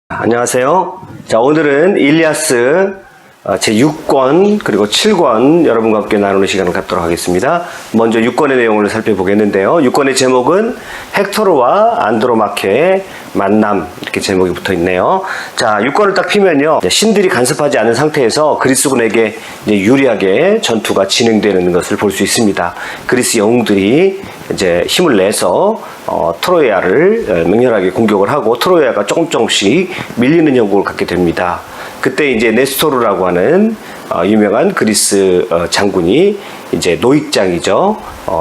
안녕하세요. 자, 오늘은 일리아스 제6권 그리고 7권 여러분과 함께 나누는 시간을 갖도록 하겠습니다. 먼저 6권의 내용을 살펴보겠는데요. 6권의 제목은 헥토르와 안드로마케의 만남, 이렇게 제목이 붙어 있네요. 자, 6권을 딱 피면요, 신들이 간섭하지 않은 상태에서 그리스군에게 유리하게 전투가 진행되는 것을 볼 수 있습니다. 그리스 영웅들이 이제 힘을 내서 트로이아를 맹렬하게 공격을 하고 트로이아가 조금씩 밀리는 형국을 갖게 됩니다. 그때 이제 네스토르라고 하는 유명한 그리스 장군이 이제 노익장이죠.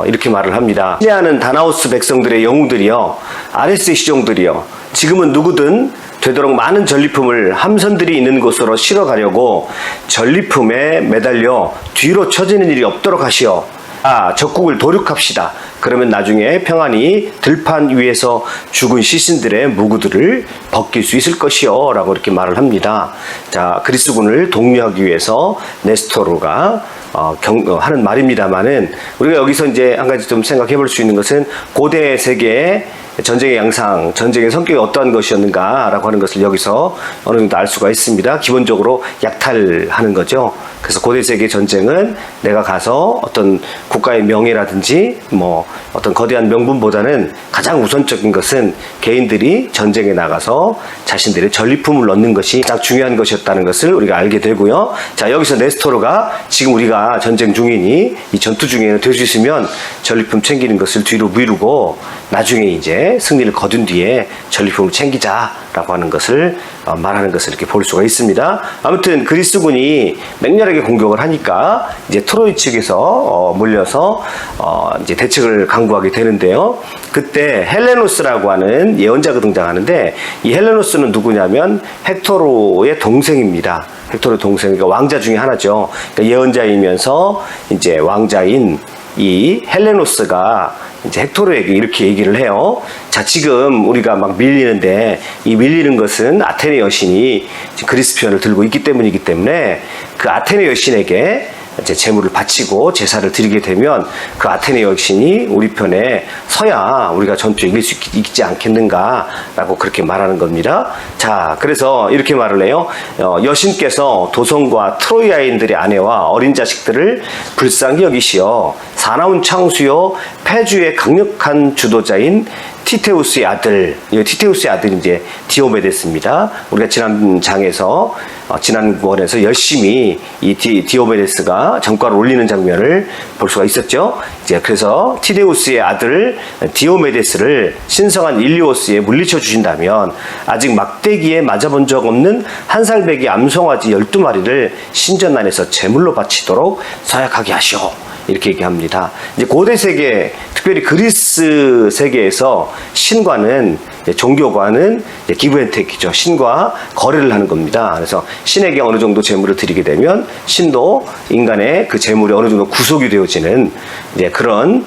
이렇게 말을 합니다. 시리아는 다나오스 백성들의 영웅들이요, 아레스의 시종들이요, 지금은 누구든 되도록 많은 전리품을 함선들이 있는 곳으로 실어가려고 전리품에 매달려 뒤로 처지는 일이 없도록 하시오. 적국을 도륙합시다. 그러면 나중에 평안히 들판 위에서 죽은 시신들의 무구들을 벗길 수 있을 것이요, 라고 이렇게 말을 합니다. 자, 그리스군을 독려하기 위해서 네스토르가 하는 말입니다만은, 우리가 여기서 이제 한 가지 좀 생각해 볼 수 있는 것은 고대 세계의 전쟁의 양상, 전쟁의 성격이 어떠한 것이었는가 라고 하는 것을 여기서 어느 정도 알 수가 있습니다. 기본적으로 약탈하는 거죠. 그래서 고대 세계 전쟁은 내가 가서 어떤 국가의 명예라든지 어떤 거대한 명분보다는 가장 우선적인 것은 개인들이 전쟁에 나가서 자신들의 전리품을 얻는 것이 가장 중요한 것이었다는 것을 우리가 알게 되고요. 자, 여기서 네스토르가 지금 우리가 전쟁 중이니 이 전투 중에는 될 수 있으면 전리품 챙기는 것을 뒤로 미루고 나중에 이제 승리를 거둔 뒤에 전리품을 챙기자라고 하는 것을 말하는 것을 이렇게 볼 수가 있습니다. 아무튼 그리스군이 맹렬하게 공격을 하니까 이제 트로이 측에서 몰려서 이제 대책을 강구하게 되는데요. 그때 헬레노스라고 하는 예언자가 등장하는데, 이 헬레노스는 누구냐면 헥토르의 동생입니다. 헥토르 동생, 그러니까 왕자 중에 하나죠. 그러니까 예언자이면서 이제 왕자인 이 헬레노스가 이제 헥토르에게 이렇게 얘기를 해요. 자, 지금 우리가 막 밀리는데 이 밀리는 것은 아테네 여신이 그리스 편을 들고 있기 때문이기 때문에 그 아테네 여신에게 이제 제물을 바치고 제사를 드리게 되면 그 아테네 여신이 우리 편에 서야 우리가 전투에 이길 수 있지 않겠는가라고 그렇게 말하는 겁니다. 자, 그래서 이렇게 말을 해요. 여신께서 도성과 트로이아인들의 아내와 어린 자식들을 불쌍히 여기시어 사나운 창수요 패주의 강력한 주도자인 티테우스의 아들, 티테우스의 아들이 이제 디오메데스입니다. 우리가 지난 장에서, 지난 권에서 열심히 이 디오메데스가 전과를 올리는 장면을 볼 수가 있었죠. 이제 그래서 티데우스의 아들 디오메데스를 신성한 일리오스에 물리쳐 주신다면 아직 막대기에 맞아본 적 없는 한 살배기 암송아지 12마리를 신전 안에서 제물로 바치도록 서약하게 하시오. 이렇게 얘기합니다. 이제 고대 세계, 특별히 그리스 세계에서 신과는, 종교과는 기브앤테이크죠. 신과 거래를 하는 겁니다. 그래서 신에게 어느 정도 제물을 드리게 되면 신도 인간의 그 제물이 어느 정도 구속이 되어지는 이제 그런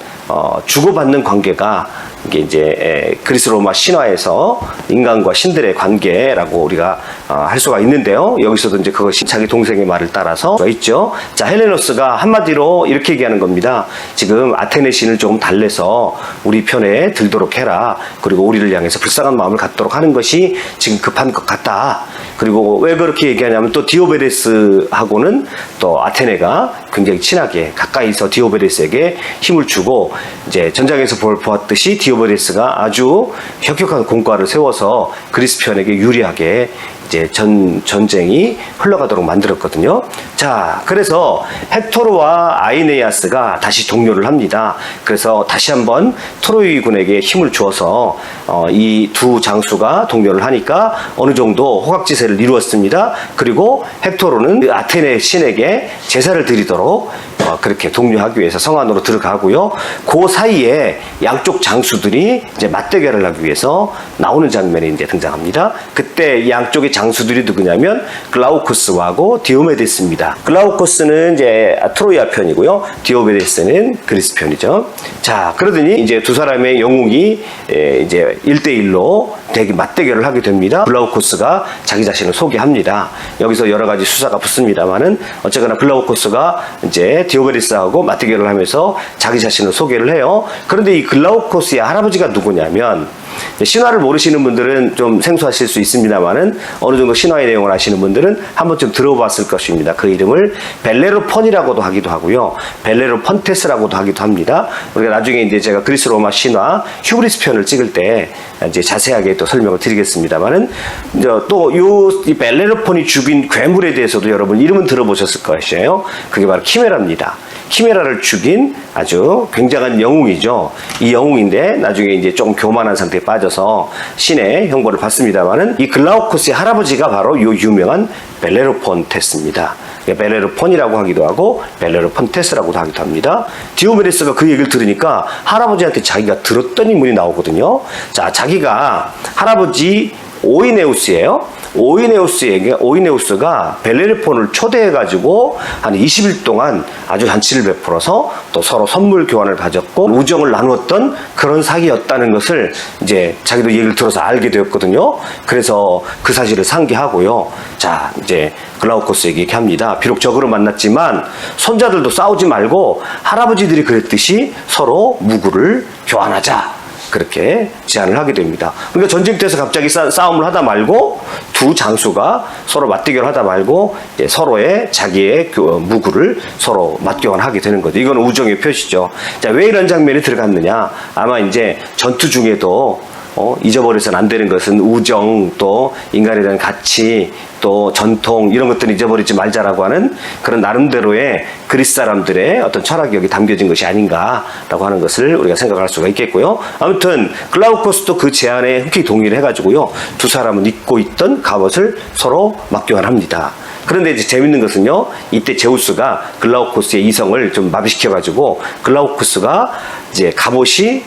주고받는 관계가 이게 이제 그리스 로마 신화에서 인간과 신들의 관계라고 우리가 할 수가 있는데요. 여기서도 이제 그것이 자기 동생의 말을 따라서 있죠. 자, 헬레노스가 한마디로 이렇게 얘기하는 겁니다. 지금 아테네 신을 조금 달래서 우리 편에 들도록 해라. 그리고 우리를 향해서 불쌍한 마음을 갖도록 하는 것이 지금 급한 것 같다. 그리고 왜 그렇게 얘기하냐면 또 디오베데스하고는 또 아테네가 굉장히 친하게 가까이서 디오베데스에게 힘을 주고, 이제 전장에서 보았듯이 디오베데스가 아주 혁혁한 공과를 세워서 그리스 편에게 유리하게 이제 전쟁이 흘러가도록 만들었거든요. 자, 그래서 헥토르와 아이네아스가 다시 동료를 합니다. 그래서 다시 한번 트로이 군에게 힘을 주어서 이 두 장수가 동료를 하니까 어느 정도 호각지세를 이루었습니다. 그리고 헥토르는 아테네 신에게 제사를 드리도록 그렇게 독려하기 위해서 성 안으로 들어가고요. 그 사이에 양쪽 장수들이 이제 맞대결을 하기 위해서 나오는 장면이 이제 등장합니다. 그때 이 양쪽의 장수들이 누구냐면 글라우코스하고 디오메데스입니다. 글라우코스는 이제 트로이아 편이고요. 디오메데스는 그리스 편이죠. 자, 그러더니 이제 두 사람의 영웅이 이제 1대1로 맞대결을 하게 됩니다. 글라우코스가 자기 자신을 소개합니다. 여기서 여러 가지 수사가 붙습니다만은 어쨌거나 글라우코스가 이제 디오메데스하고 맞대결을 하면서 자기 자신을 소개를 해요. 그런데 이 글라우코스의 할아버지가 누구냐면 신화를 모르시는 분들은 좀 생소하실 수 있습니다만은 어느 정도 신화의 내용을 아시는 분들은 한 번쯤 들어봤을 것입니다. 그 이름을 벨레로폰이라고도 하기도 하고요. 벨레로폰테스라고도 하기도 합니다. 우리가 나중에 이제 제가 그리스 로마 신화 휴브리스 편을 찍을 때 이제 자세하게 또 설명을 드리겠습니다만은 또 이 벨레로폰이 죽인 괴물에 대해서도 여러분 이름은 들어보셨을 것이에요. 그게 바로 키메라입니다. 키메라를 죽인 아주 굉장한 영웅이죠. 이 영웅인데 나중에 이제 조금 교만한 상태에 빠져서 신의 형벌을 받습니다만은 이 글라우코스의 할아버지가 바로 이 유명한 벨레로폰테스입니다. 벨레로폰이라고 하기도 하고 벨레로폰테스라고도 하기도 합니다. 디오메데스가 그 얘기를 들으니까 할아버지한테 자기가 들었던 인물이 나오거든요. 자, 자기가 할아버지 오이네우스예요. 오이네우스가 벨레로폰을 초대해가지고 한 20일 동안 아주 잔치를 베풀어서 또 서로 선물 교환을 가졌고 우정을 나누었던 그런 사이였다는 것을 이제 자기도 얘기를 들어서 알게 되었거든요. 그래서 그 사실을 상기하고요. 자, 이제 글라우코스에게 이렇게 합니다. 비록 적으로 만났지만 손자들도 싸우지 말고 할아버지들이 그랬듯이 서로 무구를 교환하자. 그렇게 제안을 하게 됩니다. 그러니까 전쟁터에서 갑자기 싸움을 하다 말고 두 장수가 서로 맞대결을 하다 말고 서로의 자기의 무구를 서로 맞교환하게 되는 거죠. 이건 우정의 표시죠. 자, 왜 이런 장면이 들어갔느냐? 아마 이제 전투 중에도 잊어버려서는 안 되는 것은 우정, 또 인간에 대한 가치, 또 전통 이런 것들을 잊어버리지 말자라고 하는 그런 나름대로의 그리스 사람들의 어떤 철학이 여기 담겨진 것이 아닌가라고 하는 것을 우리가 생각할 수가 있겠고요. 아무튼 글라우코스도 그 제안에 흔쾌히 동의를 해가지고요. 두 사람은 입고 있던 갑옷을 서로 맞교환합니다. 그런데 이제 재밌는 것은요, 이때 제우스가 글라우코스의 이성을 좀 마비시켜가지고 글라우코스의 갑옷이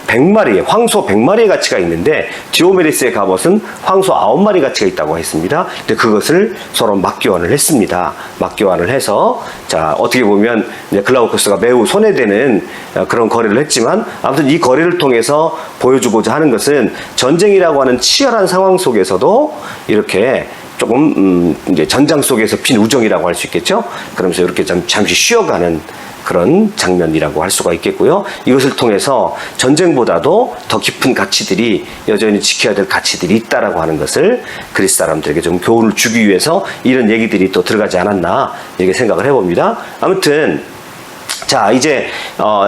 100마리의 황소 100마리의 가치가 있는데 디오메데스의 갑옷은 황소 9마리 가치가 있다고 했습니다. 근데 그것을 서로 맞교환을 했습니다. 맞교환을 해서 자, 어떻게 보면 이제 글라우코스가 매우 손해되는 그런 거래를 했지만 아무튼 이 거래를 통해서 보여주고자 하는 것은 전쟁이라고 하는 치열한 상황 속에서도 이렇게 조금 이제 전장 속에서 핀 우정이라고 할 수 있겠죠. 그러면서 이렇게 잠시 쉬어가는 그런 장면이라고 할 수가 있겠고요. 이것을 통해서 전쟁보다도 더 깊은 가치들이 여전히 지켜야 될 가치들이 있다라고 하는 것을 그리스 사람들에게 좀 교훈을 주기 위해서 이런 얘기들이 또 들어가지 않았나 이렇게 생각을 해봅니다. 아무튼 자, 이제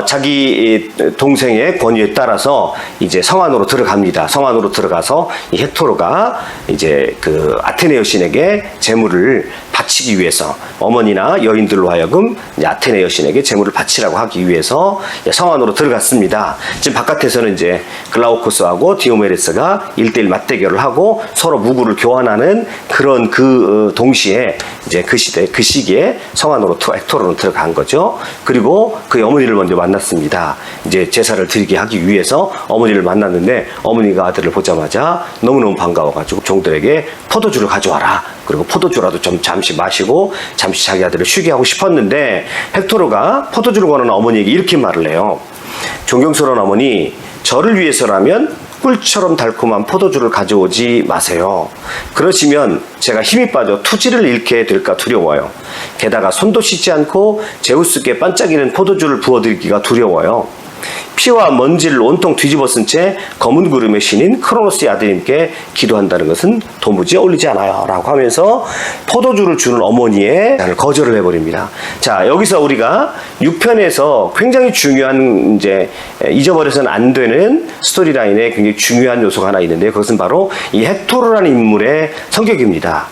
자기 동생의 권유에 따라서 이제 성 안으로 들어갑니다. 성 안으로 들어가서 이 헥토르가 이제 그 아테네 여신에게 제물을 바치기 위해서 어머니나 여인들로 하여금 아테네 여신에게 제물을 바치라고 하기 위해서 성 안으로 들어갔습니다. 지금 바깥에서는 이제 글라우코스하고 디오메데스가 1대1 맞대결을 하고 서로 무구를 교환하는 그런 그 동시에 이제 그 시기에 성 안으로 헥토르는 들어간 거죠. 그리고 그 어머니를 먼저 만났습니다. 이제 제사를 드리게 하기 위해서 어머니를 만났는데 어머니가 아들을 보자마자 너무너무 반가워가지고 종들에게 포도주를 가져와라. 그리고 포도주라도 좀 잠시 마시고 잠시 자기 아들을 쉬게 하고 싶었는데 헥토르가 포도주를 권하는 어머니에게 이렇게 말을 해요. 존경스러운 어머니, 저를 위해서라면 꿀처럼 달콤한 포도주를 가져오지 마세요. 그러시면 제가 힘이 빠져 투지를 잃게 될까 두려워요. 게다가 손도 씻지 않고 제우스께 반짝이는 포도주를 부어드리기가 두려워요. 피와 먼지를 온통 뒤집어 쓴 채 검은 구름의 신인 크로노스의 아드님께 기도한다는 것은 도무지 어울리지 않아요. 라고 하면서 포도주를 주는 어머니의 거절을 해버립니다. 자, 여기서 우리가 6편에서 굉장히 중요한 이제 잊어버려서는 안 되는 스토리라인에 굉장히 중요한 요소가 하나 있는데요. 그것은 바로 이 헥토르라는 인물의 성격입니다.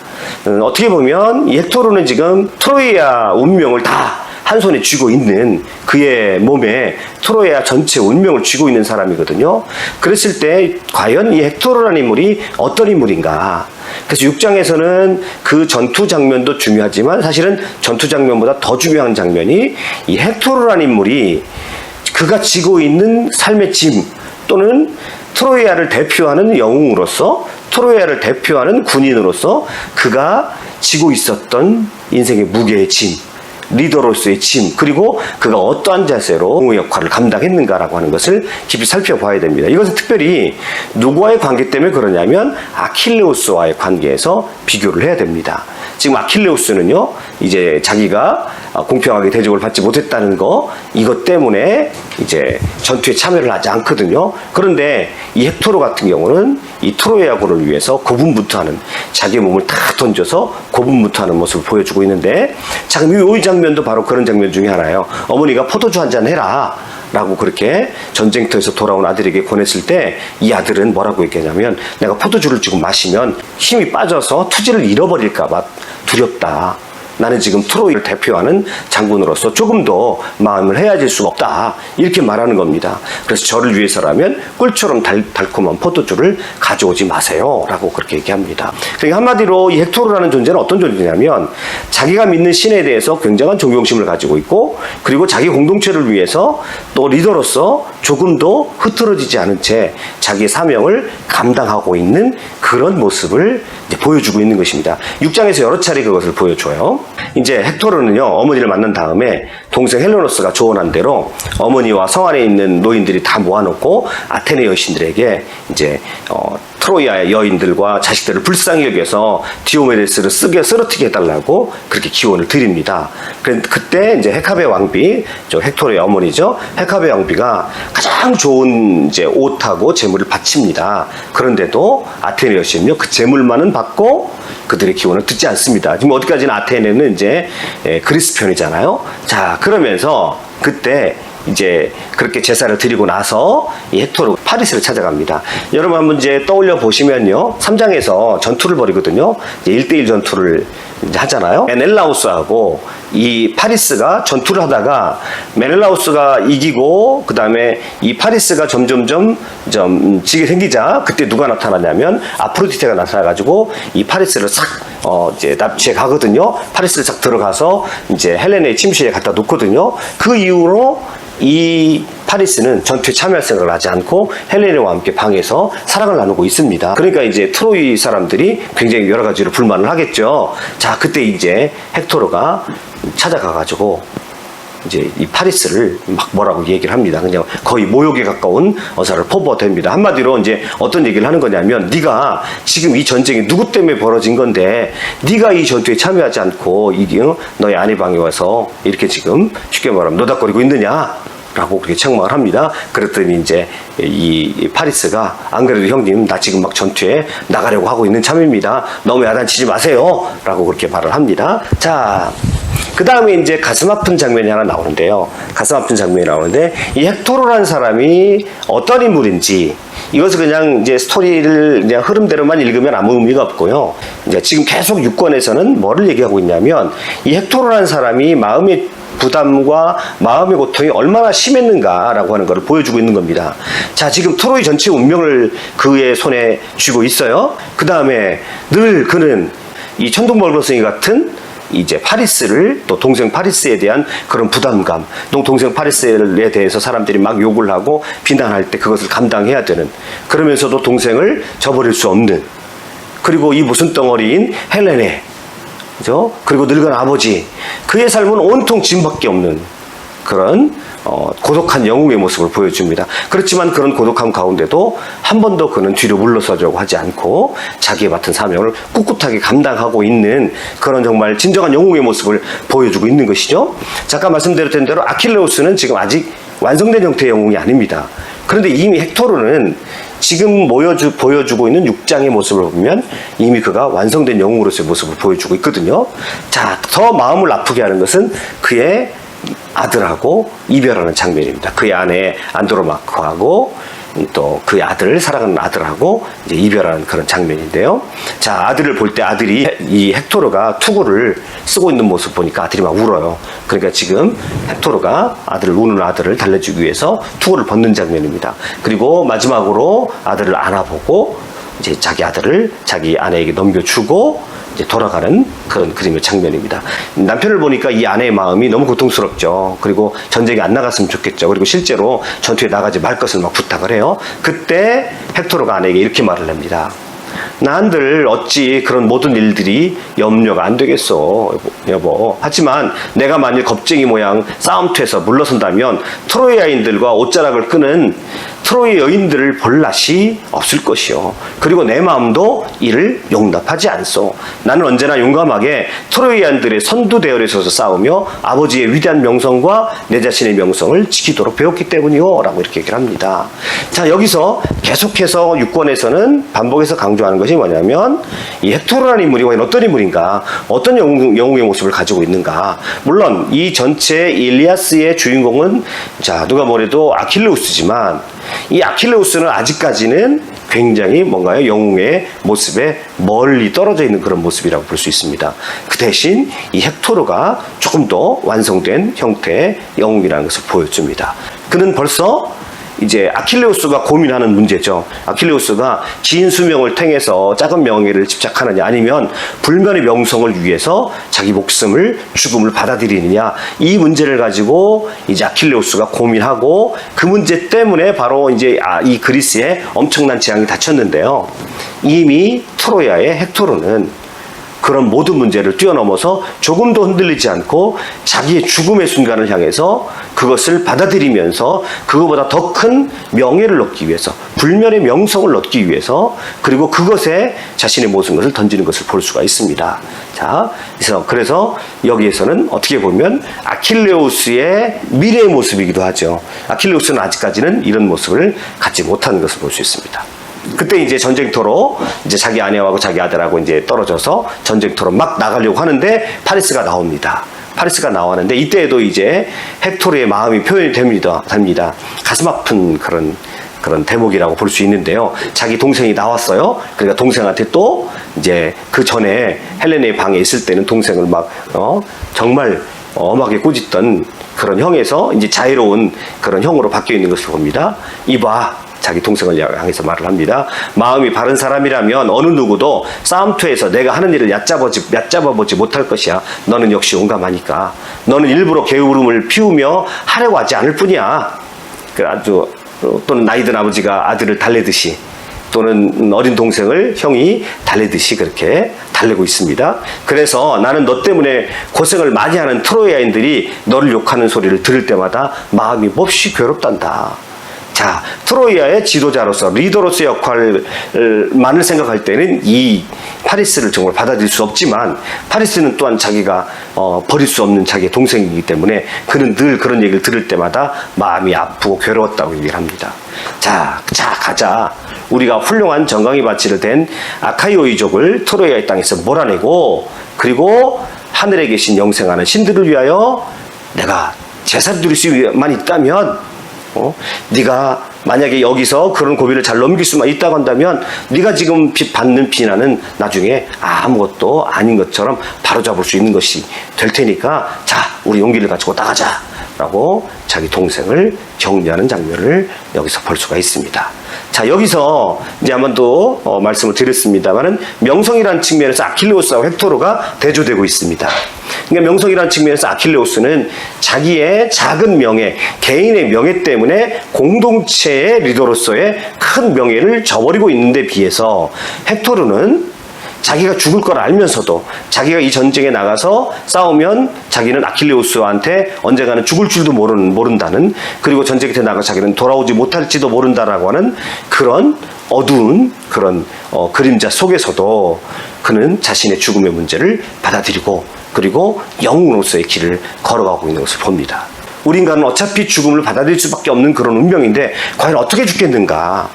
어떻게 보면 이 헥토르는 지금 트로이아 운명을 다 한 손에 쥐고 있는 그의 몸에 트로이아 전체 운명을 쥐고 있는 사람이거든요. 그랬을 때 과연 이 헥토르라는 인물이 어떤 인물인가? 그래서 6장에서는 그 전투 장면도 중요하지만 사실은 전투 장면보다 더 중요한 장면이 이 헥토르라는 인물이 그가 지고 있는 삶의 짐 또는 트로이아를 대표하는 영웅으로서 트로이아를 대표하는 군인으로서 그가 지고 있었던 인생의 무게의 짐 리더로서의 짐, 그리고 그가 어떠한 자세로 영웅의 역할을 감당했는가라고 하는 것을 깊이 살펴봐야 됩니다. 이것은 특별히 누구와의 관계 때문에 그러냐면 아킬레우스와의 관계에서 비교를 해야 됩니다. 지금 아킬레우스는요, 이제 자기가 공평하게 대접을 받지 못했다는 거, 이것 때문에 이제 전투에 참여를 하지 않거든요. 그런데 이 헥토르 같은 경우는 이 트로이아군을 위해서 고분분투하는, 자기 몸을 다 던져서 고분분투하는 모습을 보여주고 있는데, 자, 그럼 이 장면도 바로 그런 장면 중에 하나예요. 어머니가 포도주 한잔 해라 라고 그렇게 전쟁터에서 돌아온 아들에게 권했을 때, 이 아들은 뭐라고 얘기하냐면, 내가 포도주를 지금 마시면 힘이 빠져서 투지를 잃어버릴까봐 두렵다. 나는 지금 트로이를 대표하는 장군으로서 조금 더 마음을 헤아질 수가 없다. 이렇게 말하는 겁니다. 그래서 저를 위해서라면 꿀처럼 달콤한 포도주를 가져오지 마세요. 라고 그렇게 얘기합니다. 그러니까 한마디로 이 헥토르라는 존재는 어떤 존재냐면, 자기가 믿는 신에 대해서 굉장한 존경심을 가지고 있고, 그리고 자기 공동체를 위해서 또 리더로서 조금도 흐트러지지 않은 채 자기의 사명을 감당하고 있는 그런 모습을 이제 보여주고 있는 것입니다. 6장에서 여러 차례 그것을 보여줘요. 이제 헥토르는요, 어머니를 만난 다음에 동생 헬레노스가 조언한 대로 어머니와 성 안에 있는 노인들이 다 모아놓고 아테네 여신들에게 이제 트로이아의 여인들과 자식들을 불쌍히 여겨서 디오메데스를 쓰러뜨게 해달라고 그렇게 기원을 드립니다. 그때 이제 헤카베 왕비, 저 헥토르의 어머니죠, 헤카베 왕비가 가장 좋은 이제 옷하고 재물을 바칩니다. 그런데도 아테네 여신은요, 그 재물만은 받고 그들의 기원을 듣지 않습니다. 지금 어디까지는 아테네는 이제 그리스 편이잖아요. 자, 그러면서 그때 이제 그렇게 제사를 드리고 나서 이 헥토르 파리스를 찾아갑니다. 여러분 한번 이제 떠올려 보시면요, 3장에서 전투를 벌이거든요. 이제 1대1 전투를 이제 하잖아요. 메넬라우스하고 이 파리스가 전투를 하다가 메넬라우스가 이기고, 그 다음에 이 파리스가 점점점 지게 생기자 그때 누가 나타나냐면 아프로디테가 나타나가지고 이 파리스를 싹 이제 납치해 가거든요. 파리스를 싹 들어가서 이제 헬레네의 침실에 갖다 놓거든요. 그 이후로 이 파리스는 전투에 참여할 생각을 하지 않고 헬레네와 함께 방에서 사랑을 나누고 있습니다. 그러니까 이제 트로이 사람들이 굉장히 여러 가지로 불만을 하겠죠. 자, 그때 이제 헥토르가 찾아가가지고 이제 이 파리스를 막 뭐라고 얘기를 합니다. 그냥 거의 모욕에 가까운 어사를 퍼부어댑니다. 한마디로 이제 어떤 얘기를 하는 거냐면, 네가 지금 이 전쟁이 누구 때문에 벌어진 건데 네가 이 전투에 참여하지 않고 이게 너의 아내 방에 와서 이렇게 지금 쉽게 말하면 노닥거리고 있느냐 라고 그렇게 책망을 합니다. 그랬더니 이제 이 파리스가, 안 그래도 형님 나 지금 막 전투에 나가려고 하고 있는 참입니다. 너무 야단치지 마세요 라고 그렇게 말을 합니다. 자, 그 다음에 이제 가슴 아픈 장면이 하나 나오는데요. 가슴 아픈 장면이 나오는데, 이 헥토르라는 사람이 어떤 인물인지, 이것을 그냥 이제 스토리를 그냥 흐름대로만 읽으면 아무 의미가 없고요. 이제 지금 계속 6권에서는 뭐를 얘기하고 있냐면, 이 헥토르라는 사람이 마음의 부담과 마음의 고통이 얼마나 심했는가라고 하는 것을 보여주고 있는 겁니다. 자, 지금 트로이 전체 운명을 그의 손에 쥐고 있어요. 그 다음에 늘 그는 이 천둥벌거숭이 같은 이제 파리스를, 또 동생 파리스에 대한 그런 부담감, 또 동생 파리스에 대해서 사람들이 막 욕을 하고 비난할 때 그것을 감당해야 되는, 그러면서도 동생을 저버릴 수 없는, 그리고 이 무슨 덩어리인 헬레네, 그죠? 그리고 늙은 아버지, 그의 삶은 온통 짐밖에 없는 그런 고독한 영웅의 모습을 보여줍니다. 그렇지만 그런 고독함 가운데도 한 번도 그는 뒤로 물러서려고 하지 않고 자기의 맡은 사명을 꿋꿋하게 감당하고 있는 그런 정말 진정한 영웅의 모습을 보여주고 있는 것이죠. 잠깐 말씀드렸던 대로 아킬레우스는 지금 아직 완성된 형태의 영웅이 아닙니다. 그런데 이미 헥토르는 지금 보여주고 있는 6장의 모습을 보면 이미 그가 완성된 영웅으로서의 모습을 보여주고 있거든요. 자, 더 마음을 아프게 하는 것은 그의 아들하고 이별하는 장면입니다. 그의 아내 안드로마크하고 또 그의 아들을 사랑하는 아들하고 이제 이별하는 그런 장면인데요. 자, 아들을 볼 때 아들이 이 헥토르가 투구를 쓰고 있는 모습 보니까 아들이 막 울어요. 그러니까 지금 헥토르가 우는 아들을 달래주기 위해서 투구를 벗는 장면입니다. 그리고 마지막으로 아들을 안아보고 이제 자기 아들을 자기 아내에게 넘겨주고 이제 돌아가는 그런 그림의 장면입니다. 남편을 보니까 이 아내의 마음이 너무 고통스럽죠. 그리고 전쟁에 안 나갔으면 좋겠죠. 그리고 실제로 전투에 나가지 말 것을 막 부탁을 해요. 그때 헥토르가 아내에게 이렇게 말을 합니다. 난들 어찌 그런 모든 일들이 염려가 안 되겠어, 여보. 하지만 내가 만일 겁쟁이 모양 싸움터에서 물러선다면 트로이아인들과 옷자락을 끄는 트로이 여인들을 볼 낯이 없을 것이요. 그리고 내 마음도 이를 용납하지 않소. 나는 언제나 용감하게 트로이안들의 선두 대열에 서서 싸우며 아버지의 위대한 명성과 내 자신의 명성을 지키도록 배웠기 때문이요. 라고 이렇게 얘기를 합니다. 자, 여기서 계속해서 6권에서는 반복해서 강조하는 것이 뭐냐면 이 헥토르라는 인물이 과연 어떤 인물인가, 어떤 영웅의 모습을 가지고 있는가. 물론 이 전체 일리아스의 주인공은 자, 누가 뭐래도 아킬레우스지만 이 아킬레우스는 아직까지는 굉장히 뭔가요? 영웅의 모습에 멀리 떨어져 있는 그런 모습이라고 볼 수 있습니다. 그 대신 이 헥토르가 조금 더 완성된 형태의 영웅이라는 것을 보여줍니다. 그는 벌써 이제 아킬레우스가 고민하는 문제죠. 아킬레우스가 긴 수명을 탱해서 작은 명예를 집착하느냐, 아니면 불멸의 명성을 위해서 자기 목숨을, 죽음을 받아들이느냐, 이 문제를 가지고 이제 아킬레우스가 고민하고, 그 문제 때문에 바로 이제 이 그리스에 엄청난 재앙이 닥쳤는데요. 이미 트로야의 헥토르는 그런 모든 문제를 뛰어넘어서 조금도 흔들리지 않고 자기의 죽음의 순간을 향해서 그것을 받아들이면서 그것보다 더 큰 명예를 얻기 위해서, 불멸의 명성을 얻기 위해서, 그리고 그것에 자신의 모든 것을 던지는 것을 볼 수가 있습니다. 자, 그래서 여기에서는 어떻게 보면 아킬레우스의 미래의 모습이기도 하죠. 아킬레우스는 아직까지는 이런 모습을 갖지 못하는 것을 볼 수 있습니다. 그때 이제 전쟁터로 이제 자기 아내하고 자기 아들하고 이제 떨어져서 전쟁터로 막 나가려고 하는데 파리스가 나옵니다. 파리스가 나왔는데 이때에도 이제 헥토르의 마음이 표현이 됩니다. 가슴 아픈 그런 대목이라고 볼 수 있는데요. 자기 동생이 나왔어요. 그러니까 동생한테 또 이제 그 전에 헬레네의 방에 있을 때는 동생을 막 정말 엄하게 꾸짖던 그런 형에서 이제 자유로운 그런 형으로 바뀌어 있는 것을 봅니다. 이봐. 자기 동생을 향해서 말을 합니다. 마음이 바른 사람이라면 어느 누구도 싸움터에서 내가 하는 일을 얕잡아보지 못할 것이야. 너는 역시 용감하니까. 너는 일부러 게으름을 피우며 하려고 하지 않을 뿐이야. 또는 나이 든 아버지가 아들을 달래듯이, 또는 어린 동생을 형이 달래듯이 그렇게 달래고 있습니다. 그래서 나는 너 때문에 고생을 많이 하는 트로이아인들이 너를 욕하는 소리를 들을 때마다 마음이 몹시 괴롭단다. 자, 트로이아의 지도자로서, 리더로서의 역할만을 생각할 때는 이 파리스를 정말 받아들일 수 없지만, 파리스는 또한 자기가 버릴 수 없는 자기의 동생이기 때문에 그는 늘 그런 얘기를 들을 때마다 마음이 아프고 괴로웠다고 얘기를 합니다. 자, 가자. 우리가 훌륭한 정강이 바치를 댄 아카이오이족을 트로이아의 땅에서 몰아내고, 그리고 하늘에 계신 영생하는 신들을 위하여 내가 제사를 드릴 수만 있다면, 네가 만약에 여기서 그런 고비를 잘 넘길 수만 있다고 한다면 네가 지금 받는 비난은 나중에 아무것도 아닌 것처럼 바로잡을 수 있는 것이 될 테니까, 자, 우리 용기를 가지고 나가자 라고 자기 동생을 격려하는 장면을 여기서 볼 수가 있습니다. 자, 여기서 이제 한번 또 말씀을 드렸습니다만은 명성이라는 측면에서 아킬레우스하고 헥토르가 대조되고 있습니다. 그러니까 명성이라는 측면에서 아킬레우스는 자기의 작은 명예, 개인의 명예 때문에 공동체의 리더로서의 큰 명예를 저버리고 있는데 비해서, 헥토르는 자기가 죽을 걸 알면서도 자기가 이 전쟁에 나가서 싸우면 자기는 아킬레우스한테 언젠가는 죽을 줄도 모른다는, 그리고 전쟁에 나가 자기는 돌아오지 못할지도 모른다라고 하는 그런 어두운 그런 그림자 속에서도 그는 자신의 죽음의 문제를 받아들이고, 그리고 영웅으로서의 길을 걸어가고 있는 것을 봅니다. 우리 인간은 어차피 죽음을 받아들일 수밖에 없는 그런 운명인데 과연 어떻게 죽겠는가?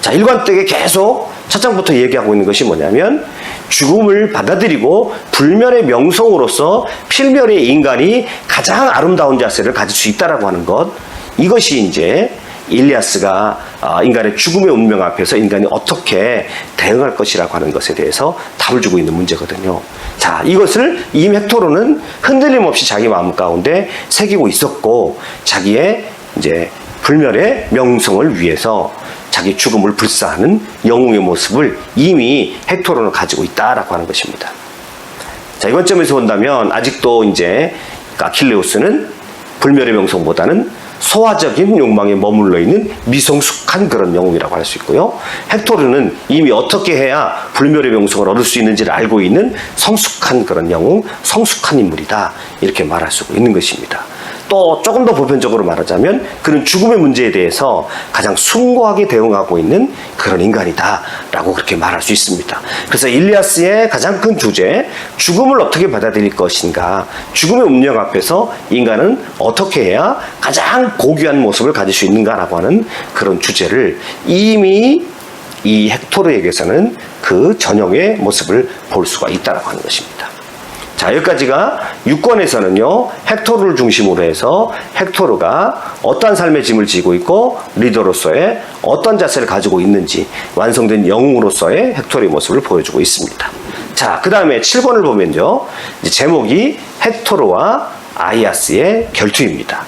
자, 일관되게 계속 첫 장부터 얘기하고 있는 것이 뭐냐면, 죽음을 받아들이고 불멸의 명성으로서 필멸의 인간이 가장 아름다운 자세를 가질 수 있다라고 하는 것, 이것이 이제 일리아스가 인간의 죽음의 운명 앞에서 인간이 어떻게 대응할 것이라고 하는 것에 대해서 답을 주고 있는 문제거든요. 자, 이것을 이 헥토르는 흔들림 없이 자기 마음 가운데 새기고 있었고, 자기의 이제 불멸의 명성을 위해서 자기 죽음을 불사하는 영웅의 모습을 이미 헥토르는 가지고 있다라고 하는 것입니다. 자, 이번 점에서 본다면 아직도 이제 아킬레우스는 불멸의 명성보다는 소화적인 욕망에 머물러 있는 미성숙한 그런 영웅이라고 할 수 있고요. 헥토르는 이미 어떻게 해야 불멸의 명성을 얻을 수 있는지를 알고 있는 성숙한 그런 영웅, 성숙한 인물이다, 이렇게 말할 수 있는 것입니다. 또 조금 더 보편적으로 말하자면 그런 죽음의 문제에 대해서 가장 숭고하게 대응하고 있는 그런 인간이다라고 그렇게 말할 수 있습니다. 그래서 일리아스의 가장 큰 주제, 죽음을 어떻게 받아들일 것인가, 죽음의 운명 앞에서 인간은 어떻게 해야 가장 고귀한 모습을 가질 수 있는가라고 하는 그런 주제를 이미 이 헥토르에게서는 그 전형의 모습을 볼 수가 있다라고 하는 것입니다. 자, 여기까지가 6권에서는요, 헥토르를 중심으로 해서 헥토르가 어떠한 삶의 짐을 지고 있고 리더로서의 어떤 자세를 가지고 있는지 완성된 영웅으로서의 헥토르의 모습을 보여주고 있습니다. 자, 그 다음에 7권을 보면요, 이제 제목이 헥토르와 아이아스의 결투입니다.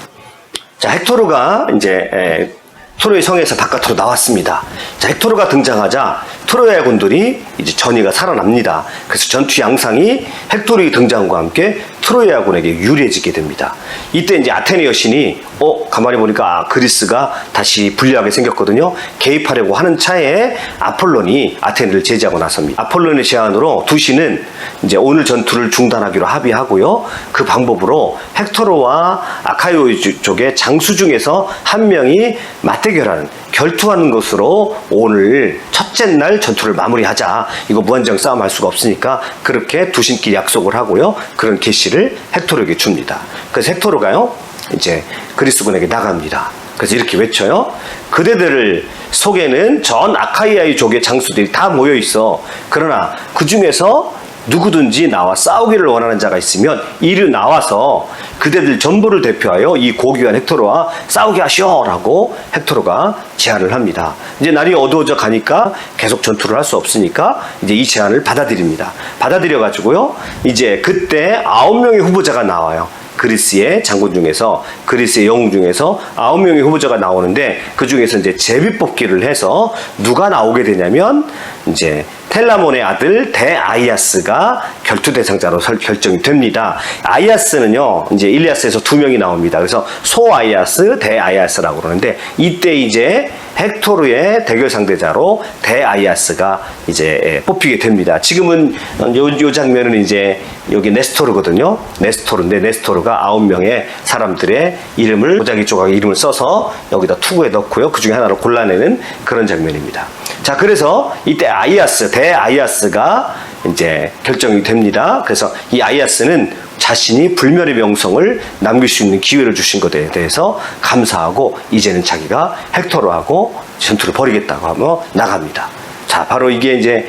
자, 헥토르가 이제 트로이 성에서 바깥으로 나왔습니다. 자, 헥토르가 등장하자 트로이아 군들이 이제 전의가 살아납니다. 그래서 전투 양상이 헥토르의 등장과 함께 트로이아 군에게 유리해지게 됩니다. 이때 이제 아테네 여신이 가만히 보니까 그리스가 다시 불리하게 생겼거든요. 개입하려고 하는 차에 아폴론이 아테네를 제지하고 나섭니다. 아폴론의 제안으로 두 신은 이제 오늘 전투를 중단하기로 합의하고요. 그 방법으로 헥토르와 아카이오 쪽의 장수 중에서 한 명이 맞대결하는, 결투하는 것으로 오늘 첫째 날 전투를 마무리하자. 이거 무한정 싸움 할 수가 없으니까 그렇게 두 신끼리 약속을 하고요. 그런 계시를 헥토르에게 줍니다. 그래서 헥토르가요, 이제 그리스군에게 나갑니다. 그래서 이렇게 외쳐요. 그대들 속에는 전 아카이아의 족의 장수들이 다 모여 있어. 그러나 그 중에서 누구든지 나와 싸우기를 원하는 자가 있으면 이리 나와서 그대들 전부를 대표하여 이 고귀한 헥토르와 싸우게 하시오라고 헥토르가 제안을 합니다. 이제 날이 어두워져 가니까 계속 전투를 할 수 없으니까 이제 이 제안을 받아들입니다. 받아들여 가지고요, 이제 그때 9명의 후보자가 나와요. 그리스의 장군 중에서, 그리스의 영웅 중에서 9명의 후보자가 나오는데, 그 중에서 이제 제비뽑기를 해서 누가 나오게 되냐면 이제 텔라몬의 아들 대아이아스가 결투 대상자로 결정이 됩니다. 아이아스는요, 이제 일리아스에서 2명이 나옵니다. 그래서 소아이아스, 대아이아스라고 그러는데, 이때 이제 헥토르의 대결 상대자로 대아이아스가 이제 뽑히게 됩니다. 지금은 요 장면은 이제 여기 네스토르거든요. 네스토르인데, 네스토르가 9명의 사람들의 이름을, 도자기 조각에 이름을 써서 여기다 투구에 넣고요, 그 중에 하나를 골라내는 그런 장면입니다. 자, 그래서 이때 아이아스, 대아이아스가 이제 결정이 됩니다. 그래서 이 아이아스는 자신이 불멸의 명성을 남길 수 있는 기회를 주신 것에 대해서 감사하고 이제는 자기가 헥토르하고 전투를 벌이겠다고 하며 나갑니다. 자, 바로 이게 이제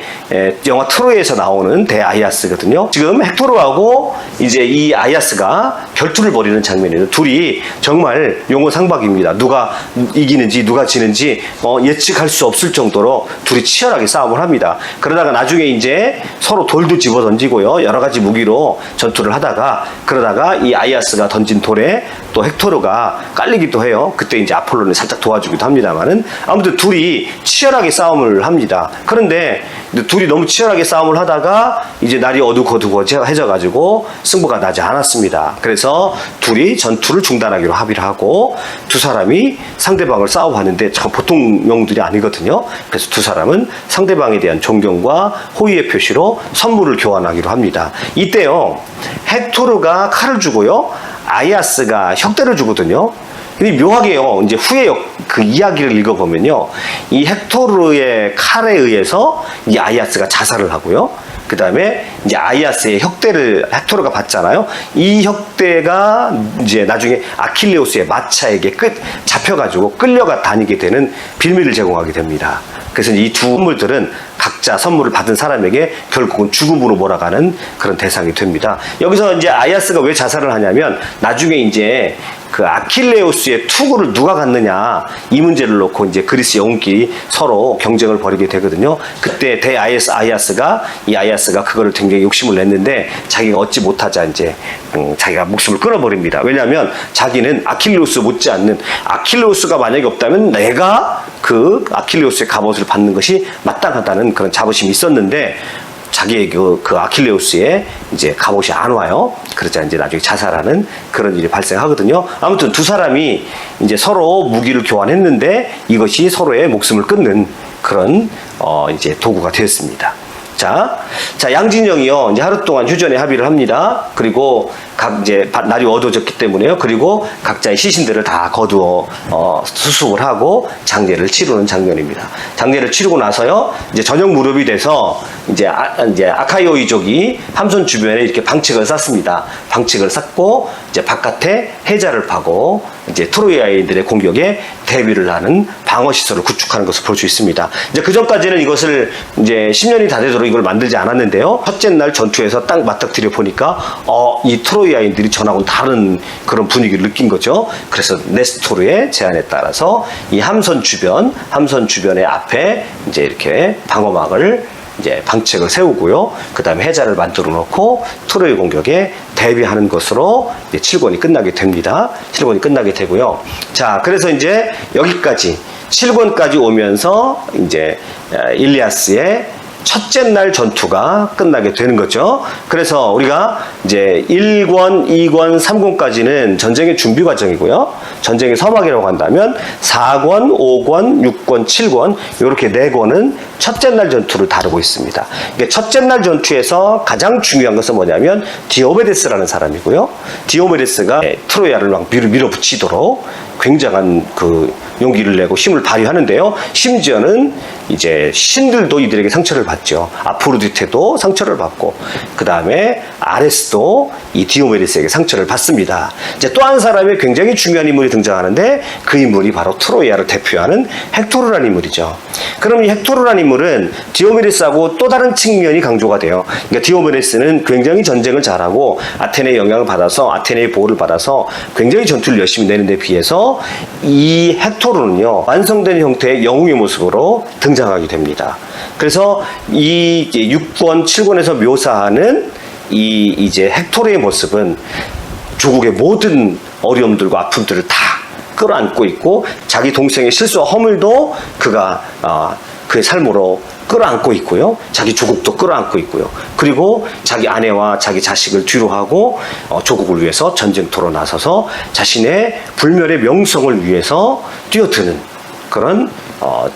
영화 트로이에서 나오는 대아이아스거든요. 지금 헥토르하고 이제 이 아이아스가 결투를 벌이는 장면이에요. 둘이 정말 용어상박입니다. 누가 이기는지 누가 지는지 예측할 수 없을 정도로 둘이 치열하게 싸움을 합니다. 그러다가 나중에 이제 서로 돌도 집어 던지고요, 여러 가지 무기로 전투를 하다가, 그러다가 이 아이아스가 던진 돌에 또 헥토르가 깔리기도 해요. 그때 이제 아폴론이 살짝 도와주기도 합니다만은, 아무튼 둘이 치열하게 싸움을 합니다. 그런데 둘이 너무 치열하게 싸움을 하다가 이제 날이 어둑어둑해져가지고 승부가 나지 않았습니다. 그래서 둘이 전투를 중단하기로 합의를 하고 두 사람이 상대방을 싸워봤는데 참 보통 영웅들이 아니거든요. 그래서 두 사람은 상대방에 대한 존경과 호의의 표시로 선물을 교환하기로 합니다. 이때요, 헥토르가 칼을 주고요, 아이아스가 혁대를 주거든요. 근데 묘하게요, 이제 후에 그 이야기를 읽어보면요, 이 헥토르의 칼에 의해서 이 아이아스가 자살을 하고요, 그 다음에 이제 아이아스의 혁대를 헥토르가 받잖아요. 이 혁대가 이제 나중에 아킬레우스의 마차에게 잡혀가지고 끌려가 다니게 되는 빌미를 제공하게 됩니다. 그래서 이 두 인물들은 각자 선물을 받은 사람에게 결국은 죽음으로 몰아가는 그런 대상이 됩니다. 여기서 이제 아이아스가 왜 자살을 하냐면, 나중에 이제 그 아킬레우스의 투구를 누가 갖느냐, 이 문제를 놓고 이제 그리스 영웅끼리 서로 경쟁을 벌이게 되거든요. 그때 아이아스가 그거를 굉장히 욕심을 냈는데 자기가 얻지 못하자 이제 자기가 목숨을 끊어버립니다. 왜냐하면 자기는 아킬레우스 못지않는, 아킬레우스가 만약에 없다면 내가 그 아킬레우스의 갑옷을 받는 것이 마땅하다는 그런 자부심이 있었는데, 자기의 그 아킬레우스의 이제 갑옷이 안 와요. 그러자 이제 나중에 자살하는 그런 일이 발생하거든요. 아무튼 두 사람이 이제 서로 무기를 교환했는데 이것이 서로의 목숨을 끊는 그런 이제 도구가 되었습니다. 자, 양진영이요. 이제 하루 동안 휴전에 합의를 합니다. 그리고 이제 날이 어두워졌기 때문에요. 그리고 각자의 시신들을 다 거두어 수습을 하고 장례를 치르는 장면입니다. 장례를 치르고 나서요. 이제 저녁 무렵이 돼서 이제 아카이오이족이 함선 주변에 이렇게 방책을 쌓습니다. 방책을 쌓고 이제 바깥에 해자를 파고 이제 트로이아인들의 공격에 대비를 하는 방어 시설을 구축하는 것을 볼 수 있습니다. 이제 그 전까지는 이것을 이제 10년이 다 되도록 이걸 만들지 않았는데요. 첫째 날 전투에서 딱 맞닥뜨려 보니까 이 트로이아인들이 전하고는 다른 그런 분위기를 느낀 거죠. 그래서 네스토르의 제안에 따라서 이 함선 주변의 앞에 이제 이렇게 방어막을 이제 방책을 세우고요. 그 다음에 해자를 만들어 놓고 트로이 공격에 대비하는 것으로 이제 7권이 끝나게 됩니다. 7권이 끝나게 되고요. 자, 그래서 이제 여기까지 7권까지 오면서 이제 일리아스의 첫째 날 전투가 끝나게 되는 거죠. 그래서 우리가 이제 1권, 2권, 3권까지는 전쟁의 준비 과정이고요. 전쟁의 서막이라고 한다면 4권, 5권, 6권, 7권 이렇게 4권은 첫째 날 전투를 다루고 있습니다. 이게 첫째 날 전투에서 가장 중요한 것은 뭐냐면 디오메데스라는 사람이고요. 디오메데스가 트로야를 막 밀어붙이도록 굉장한 그 용기를 내고 힘을 발휘하는데요. 심지어는 이제 신들도 이들에게 상처를 받죠. 아프로디테도 상처를 받고, 그 다음에 아레스도 이 디오메데스에게 상처를 받습니다. 이제 또 한 사람의 굉장히 중요한 인물이 등장하는데 그 인물이 바로 트로이아를 대표하는 헥토르라는 인물이죠. 그럼 이 헥토르라는 인물은 디오메데스하고 또 다른 측면이 강조가 돼요. 그러니까 디오메데스는 굉장히 전쟁을 잘하고 아테네의 영향을 받아서 아테네의 보호를 받아서 굉장히 전투를 열심히 내는 데 비해서 이 헥토르는요, 완성된 형태의 영웅의 모습으로 등장하게 됩니다. 그래서 이 6권, 7권에서 묘사하는 이 이제 헥토르의 모습은 조국의 모든 어려움들과 아픔들을 다 끌어안고 있고, 자기 동생의 실수와 허물도 그가 그의 삶으로 끌어안고 있고요. 자기 조국도 끌어안고 있고요. 그리고 자기 아내와 자기 자식을 뒤로 하고 조국을 위해서 전쟁터로 나서서 자신의 불멸의 명성을 위해서 뛰어드는 그런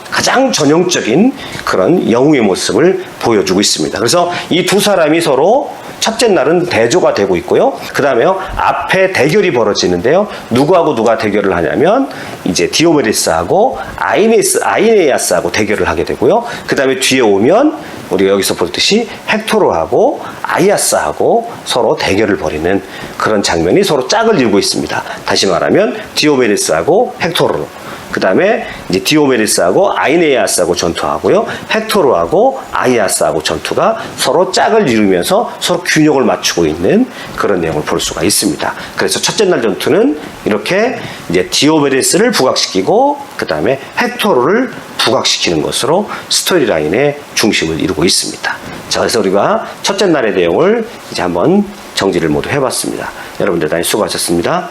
가장 전형적인 그런 영웅의 모습을 보여주고 있습니다. 그래서 이 두 사람이 서로 첫째 날은 대조가 되고 있고요. 그 다음에요, 앞에 대결이 벌어지는데요. 누구하고 누가 대결을 하냐면 이제 디오메데스하고 아이네아스하고 대결을 하게 되고요. 그 다음에 뒤에 오면 우리가 여기서 보듯이 헥토르하고 아이아스하고 서로 대결을 벌이는 그런 장면이 서로 짝을 이루고 있습니다. 다시 말하면 디오메데스하고 헥토르, 그 다음에 이제 디오메데스하고 아이네아스하고 전투하고요. 헥토르하고 아이아스하고 전투가 서로 짝을 이루면서 서로 균형을 맞추고 있는 그런 내용을 볼 수가 있습니다. 그래서 첫째 날 전투는 이렇게 이제 디오메데스를 부각시키고 그 다음에 헥토르를 부각시키는 것으로 스토리라인의 중심을 이루고 있습니다. 자, 그래서 우리가 첫째 날의 내용을 이제 한번 정리를 모두 해봤습니다. 여러분들 다들 수고하셨습니다.